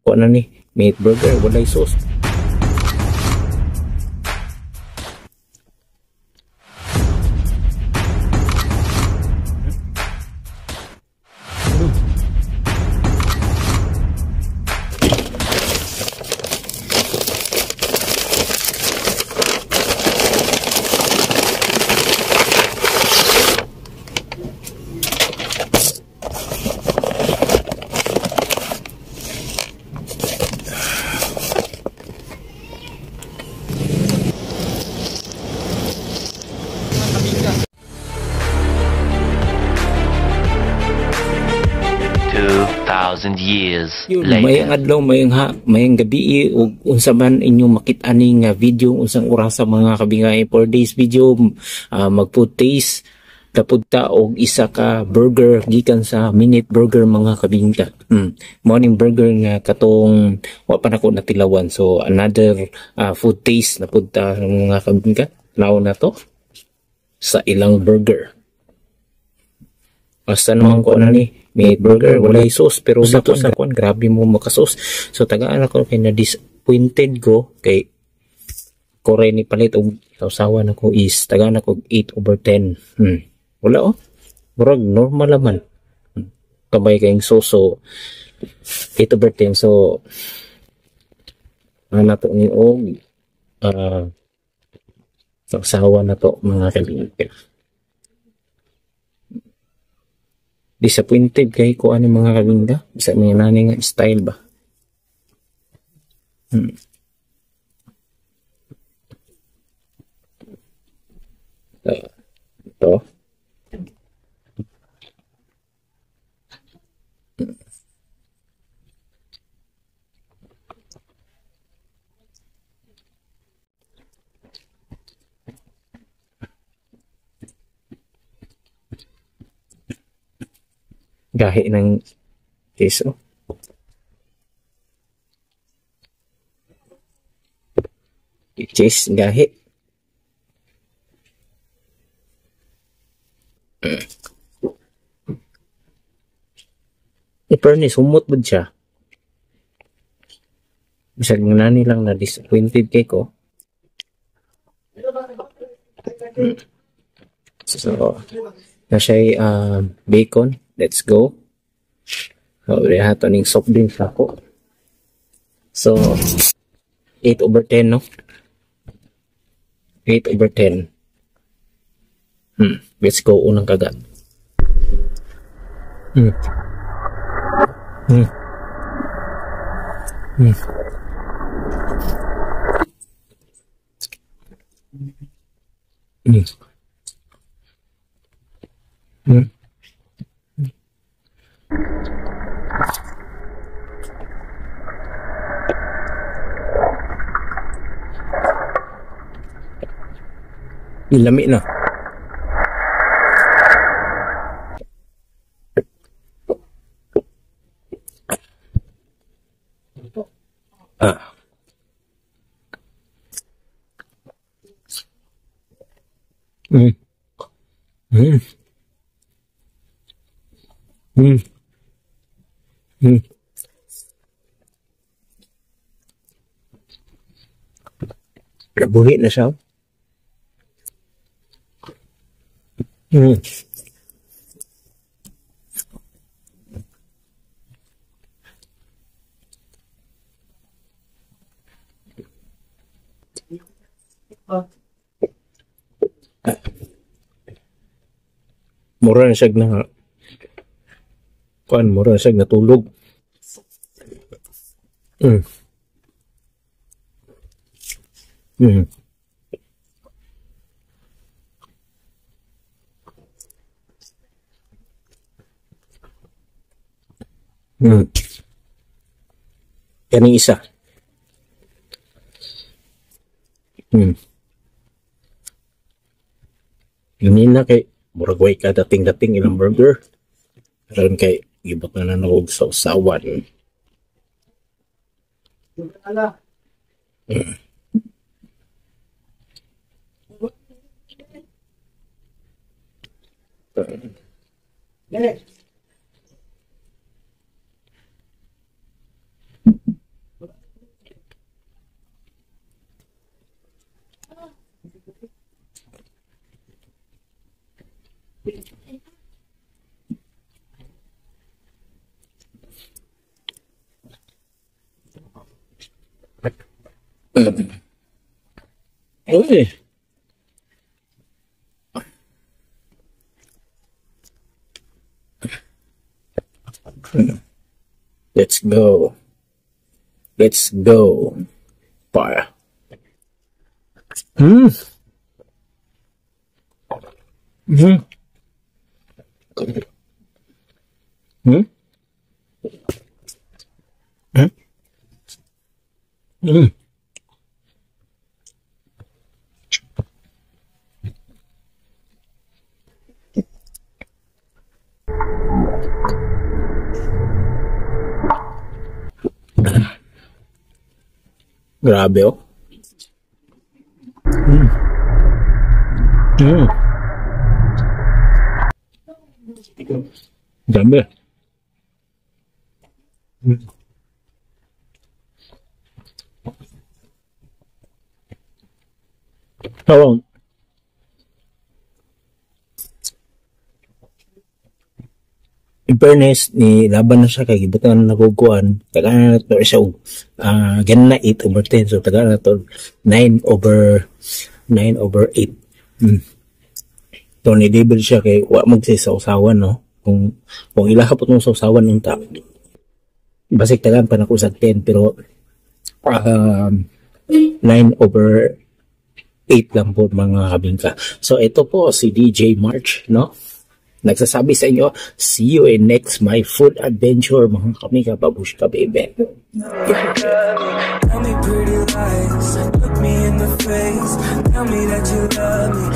Kuha na ni, meat burger, walay sauce. Years yun, later. mayang adlaw, mayang gabi ug unsa man inyong makit-ani nga video unsang oras sa mga kabingay for days video mag-food taste tapud ta og isa ka burger gikan sa Minute Burger mga kabingka. Morning burger nga katong wa pa nako natilawan, so another food taste na pud ta mga kabingka. Now na to sa ilang burger. Basta naman ko na ni Minute Burger, walay sauce, pero sa kwan, grabe mo makasauce. So tagaan ako kay na disappointed ko kay kore ni palit og sausawan ako is tagaan ako 8/10. Wala murag normal naman. Kabay kayong sauce, so 8/10. So na to ni og sausawan na to mga kaibigan. Disappointed kay ko ano mga kabingka sa mga nani nga style ba. Ito gahi ng keso. Cheese gahi. Ipernis, humot ba siya? Bisag nani lang na disappointed kay ko. So, na siya bacon. Let's go. So, rehato ning soft drinks ako. So, 8/10, no? 8/10. Let's go. Unang kagat. Ilami na. Nabuhi na siya. Mura na siya na kuan, mura na siya natulog. Kaning isa. Yun na kay murag way ka dating-dating ilang burger. Karon kay gibot na nanog sa usawan. Uy. Let's go. Let's go. Para. Hmm. Hmm. Hmm. Hmm. Hmm. Grabe oh. Hmm. Hmm. Dami. Hmm. Oo. In fairness, ni laban na siya kay gibutan na naguguan. Taga na to siya ganun na 8/10. So taga na to 9/8. Hmm. So ni David siya kay wa magsisawsawan no. Kung ilahapot mong sawsawan ng tao. Basik tagaan pa na ko sa 10 pero 9/8 lang po mga kabingka. So ito po si DJ March no. Nagsasabi sa inyo, see you in next my food adventure mga kabingka, babush ka baby. Tell me pretty lies, look me in the face, tell me that you love me.